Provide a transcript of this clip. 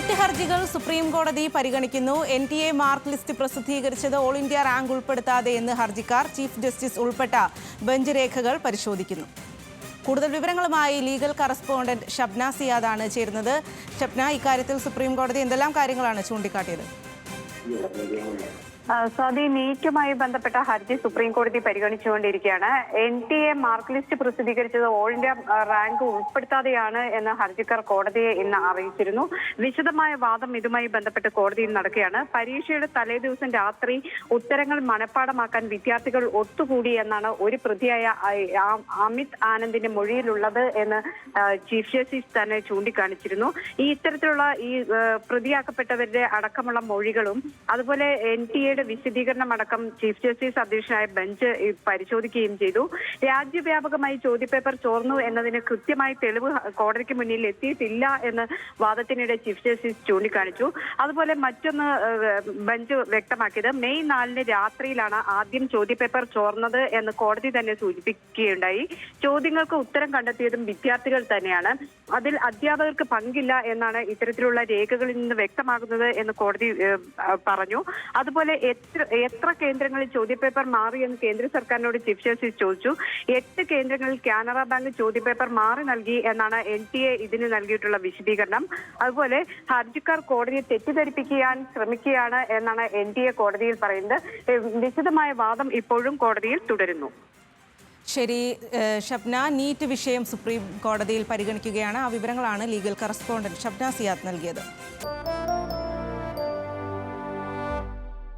NEET ഹർജികൾ supreme കോടതി പരിഗണിക്കുന്നു. NTA മാർക്ക് ലിസ്റ്റ് പ്രസിദ്ധീകരിച്ചത് ഓൾ ഇന്ത്യ റാങ്ക് ഉൾപ്പെടുത്താതെ എന്ന് ഹർജിക്കാർ. ചീഫ് ജസ്റ്റിസ് ഉൾപ്പെട്ട ബെഞ്ച് രേഖകൾ പരിശോധിക്കുന്നു. കൂടുതൽ വിവരങ്ങളുമായി ലീഗൽ കറസ്പോണ്ടന്റ് ഷബ്ന സിയാദാണ് ചേരുന്നത്. ഷബ്ന, ഇക്കാര്യത്തിൽ സുപ്രീം കോടതി എന്തെല്ലാം കാര്യങ്ങളാണ് ചൂണ്ടിക്കാട്ടിയത്? സ്വാതി, നീറ്റുമായി ബന്ധപ്പെട്ട ഹർജി സുപ്രീം കോടതി പരിഗണിച്ചുകൊണ്ടിരിക്കുകയാണ്. NTA മാർക്ക് ലിസ്റ്റ് പ്രസിദ്ധീകരിച്ചത് ഓൾ ഇന്ത്യ റാങ്ക് ഉൾപ്പെടുത്താതെയാണ് എന്ന് ഹർജിക്കാർ കോടതിയെ ഇന്ന് അറിയിച്ചിരുന്നു. വിശദമായ വാദം ഇതുമായി ബന്ധപ്പെട്ട് കോടതിയിൽ നടക്കുകയാണ്. പരീക്ഷയുടെ തലേ ദിവസം രാത്രി ഉത്തരങ്ങൾ മനഃപ്പാടമാക്കാൻ വിദ്യാർത്ഥികൾ ഒത്തുകൂടി എന്നാണ് ഒരു പ്രതിയായ അമിത് ആനന്ദിന്റെ മൊഴിയിലുള്ളത് എന്ന് ചീഫ് ജസ്റ്റിസ് തന്നെ ചൂണ്ടിക്കാണിച്ചിരുന്നു. ഇത്തരത്തിലുള്ള പ്രതിയാക്കപ്പെട്ടവരുടെ അടക്കമുള്ള മൊഴികളും അതുപോലെ NTA വിശദീകരണം അടക്കം ചീഫ് ജസ്റ്റിസ് അധ്യക്ഷനായ ബെഞ്ച് പരിശോധിക്കുകയും ചെയ്തു. രാജ്യവ്യാപകമായി ചോദ്യപേപ്പർ ചോർന്നു എന്നതിന് കൃത്യമായി തെളിവ് കോടതിക്ക് മുന്നിൽ എത്തിയിട്ടില്ല എന്ന് വാദത്തിനിടെ ചീഫ് ജസ്റ്റിസ് ചൂണ്ടിക്കാണിച്ചു. അതുപോലെ മറ്റൊന്ന് ബെഞ്ച് വ്യക്തമാക്കിയത് മെയ് 4 രാത്രിയിലാണ് ആദ്യം ചോദ്യപേപ്പർ ചോർന്നത് എന്ന് കോടതി തന്നെ സൂചിപ്പിക്കുകയുണ്ടായി. ചോദ്യങ്ങൾക്ക് ഉത്തരം കണ്ടെത്തിയതും വിദ്യാർത്ഥികൾ തന്നെയാണ്. അതിൽ അധ്യാപകർക്ക് പങ്കില്ല എന്നാണ് ഇത്തരത്തിലുള്ള രേഖകളിൽ നിന്ന് വ്യക്തമാകുന്നത് എന്ന് കോടതി പറഞ്ഞു. അതുപോലെ എത്ര കേന്ദ്രങ്ങളിൽ ചോദ്യപേപ്പർ മാറിയെന്ന് കേന്ദ്ര സർക്കാരിനോട് ചീഫ് ജസ്റ്റിസ് ചോദിച്ചു. 8 കേന്ദ്രങ്ങളിൽ കാനറ ബാങ്ക് ചോദ്യപേപ്പർ മാറി നൽകി എന്നാണ് NTA ഇതിന് നൽകിയിട്ടുള്ള വിശദീകരണം. അതുപോലെ ഹർജിക്കാർ കോടതിയെ തെറ്റിദ്ധരിപ്പിക്കാൻ ശ്രമിക്കുകയാണ് എന്നാണ് NTA കോടതിയിൽ പറയുന്നത്. വിശദമായ വാദം ഇപ്പോഴും കോടതിയിൽ തുടരുന്നു. ശരി ഷബ്ന, നീറ്റ് വിഷയം സുപ്രീം കോടതിയിൽ പരിഗണിക്കുകയാണ്. ആ വിവരങ്ങളാണ് ലീഗൽ കറസ്പോണ്ടന്റ് ഷബ്ന സിയാദ് നൽകിയത്.